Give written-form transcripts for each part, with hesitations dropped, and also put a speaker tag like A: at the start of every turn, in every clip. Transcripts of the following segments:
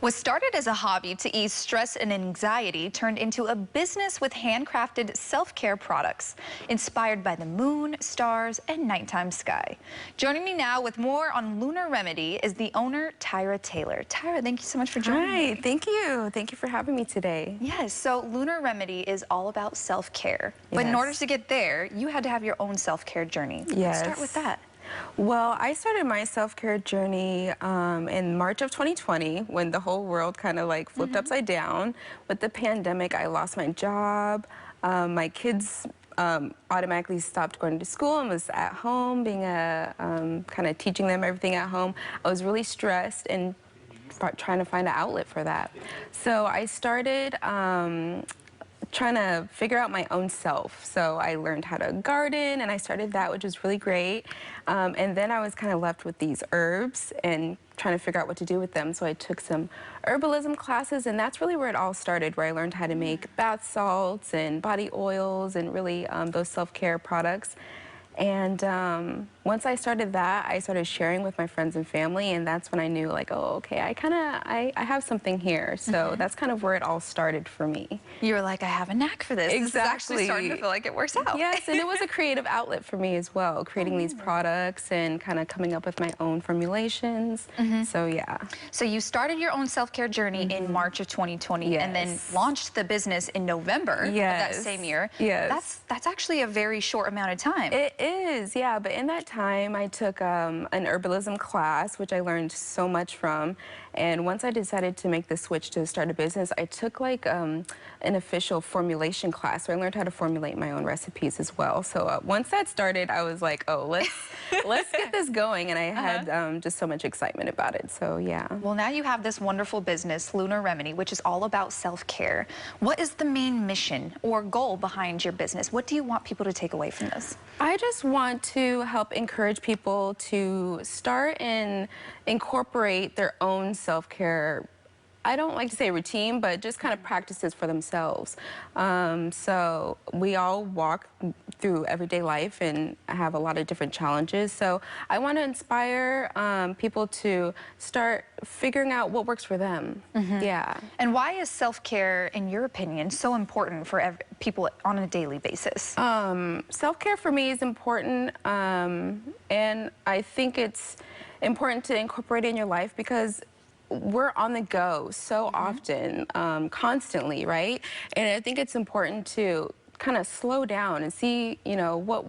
A: What started as a hobby to ease stress and anxiety turned into a business with handcrafted self-care products inspired by the moon, stars, and nighttime sky. Joining me now with more on Lunar Remedy is the owner, Tyrah Taylor. Tyra, thank you so much for joining me.
B: Hi, thank you. Thank you for having me today.
A: Yes, so Lunar Remedy is all about self-care. But in order to get there, you had to have your own self-care journey.
B: Yes.
A: Let's start with that.
B: Well, I started my self-care journey in March of 2020 when the whole world kind of like flipped upside down. With the pandemic, I lost my job. My kids automatically stopped going to school and was at home, being kind of teaching them everything at home. I was really stressed and trying to find an outlet for that. So I started trying to figure out my own self. So I learned how to garden and I started that, which was really great. And then I was kind of left with these herbs and trying to figure out what to do with them. So I took some herbalism classes, and that's really where it all started, where I learned how to make bath salts and body oils and really those self-care products. And once I started that, I started sharing with my friends and family, and that's when I knew, like, oh, okay, I have something here. So that's kind of where it all started for me.
A: You were like, I have a knack for this.
B: Exactly.
A: This is actually starting to feel like it works out.
B: Yes, and it was a creative outlet for me as well, creating these products and kind of coming up with my own formulations. So yeah.
A: So you started your own self-care journey in March of 2020 and then launched the business in November of that same year.
B: Yes.
A: That's actually a very short amount of time.
B: It is, yeah, but in that time I took an herbalism class, which I learned so much from. And once I decided to make the switch to start a business, I took like an official formulation class, so I learned how to formulate my own recipes as well. So once that started, I was like, oh, let's get this going, and I had just so much excitement about it. So yeah.
A: Well, now you have this wonderful business, Lunar Remedy, which is all about self-care. What is the main mission or goal behind your business? What do you want people to take away from this?
B: I just want to help encourage people to start and incorporate their own self-care. I don't like to say routine, but just kind of practices for themselves. So we all walk through everyday life and have a lot of different challenges. So I want to inspire people to start figuring out what works for them. Yeah.
A: And why is self-care, in your opinion, so important for people on a daily basis?
B: Self-care for me is important, and I think it's important to incorporate it in your life because we're on the go so often, constantly, right? And I think it's important to kind of slow down and see, you know, what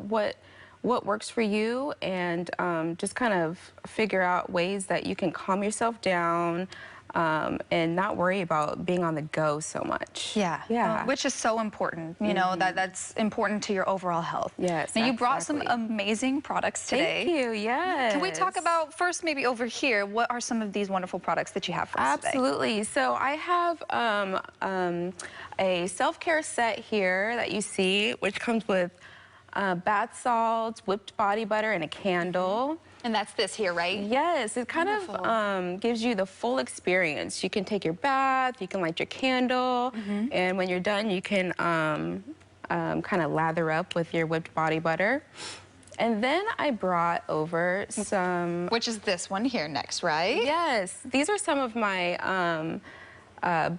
B: works for you, and just kind of figure out ways that you can calm yourself down and not worry about being on the go so much.
A: Yeah. Which is so important, you know, that's important to your overall health.
B: Yes,
A: Now, you brought some amazing products today.
B: Thank you, yes.
A: Can we talk about, first, maybe over here, what are some of these wonderful products that you have for us today?
B: Absolutely. So I have a self-care set here that you see, which comes with bath salts, whipped body butter, and a candle.
A: And that's this here, right?
B: Yes, it kind of gives you the full experience. You can take your bath, you can light your candle, and when you're done, you can kind of lather up with your whipped body butter. And then I brought over some...
A: Which is this one here next, right?
B: Yes, these are some of my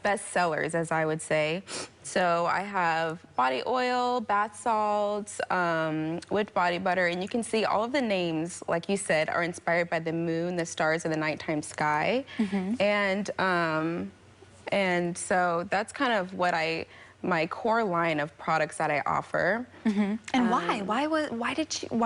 B: best sellers, as I would say. So I have body oil, bath salts, whipped body butter, and you can see all of the names, like you said, are inspired by the moon, the stars, and the nighttime sky. And so that's kind of what my core line of products that I offer.
A: And why? Why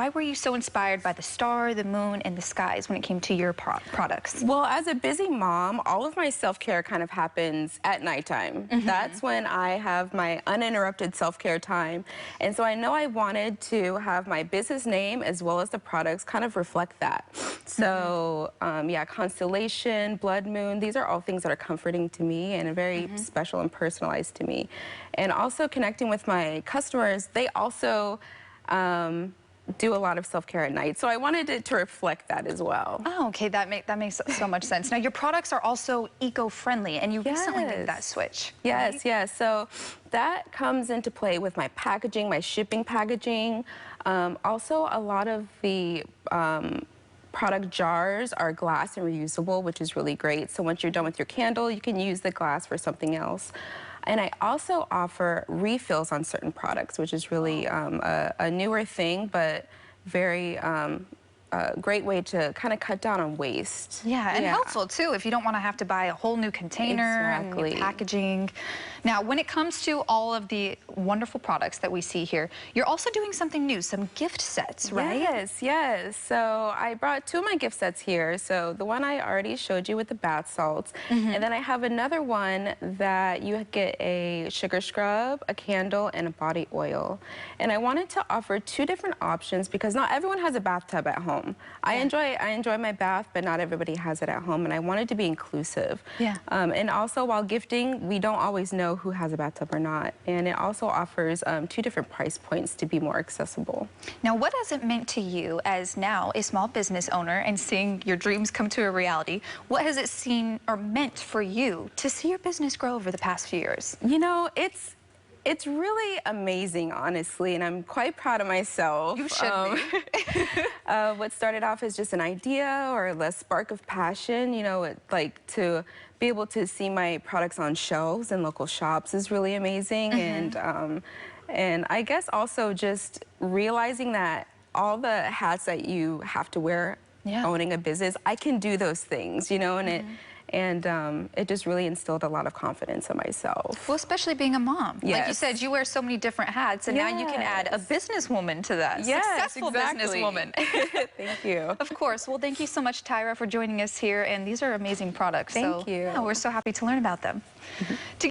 A: were you so inspired by the star, the moon, and the skies when it came to your products?
B: Well, as a busy mom, all of my self-care kind of happens at nighttime. That's when I have my uninterrupted self-care time. And so I know I wanted to have my business name as well as the products kind of reflect that. So yeah, constellation, blood moon, these are all things that are comforting to me and very special and personalized to me. And also connecting with my customers, they also do a lot of self-care at night. So I wanted it to reflect that as well.
A: Oh, okay, that makes so much sense. Now, your products are also eco-friendly, and you recently made that switch.
B: Yes,
A: right?
B: yes. So that comes into play with my packaging, my shipping packaging. Also, a lot of the product jars are glass and reusable, which is really great. So once you're done with your candle, you can use the glass for something else. And I also offer refills on certain products, which is really a newer thing, but very great way to kind of cut down on waste.
A: Yeah, and helpful too if you don't want to have to buy a whole new container and packaging. Now, when it comes to all of the wonderful products that we see here, you're also doing something new, some gift sets, right?
B: Yes, yes. So I brought 2 of my gift sets here. So the one I already showed you with the bath salts, and then I have another one that you get a sugar scrub, a candle, and a body oil. And I wanted to offer 2 different options because not everyone has a bathtub at home. I enjoy my bath, but not everybody has it at home, and I wanted to be inclusive.
A: Yeah.
B: And also, while gifting, we don't always know who has a bathtub or not, and it also offers 2 different price points to be more accessible.
A: Now, what has it meant to you as now a small business owner and seeing your dreams come to a reality? What has it seen or meant for you to see your business grow over the past few years?
B: You know, it's really amazing, honestly, and I'm quite proud of myself.
A: You should be.
B: What started off as just an idea or a spark of passion, you know, like to be able to see my products on shelves in local shops is really amazing. And I guess also just realizing that all the hats that you have to wear owning a business, I can do those things, you know, and it just really instilled a lot of confidence in myself.
A: Well, especially being a mom.
B: Yes.
A: Like you said, you wear so many different hats, and now you can add a businesswoman to that.
B: Yes,
A: successful businesswoman.
B: Thank you.
A: Of course. Well, thank you so much, Tyra, for joining us here, and these are amazing products.
B: Thank you.
A: Yeah, we're so happy to learn about them.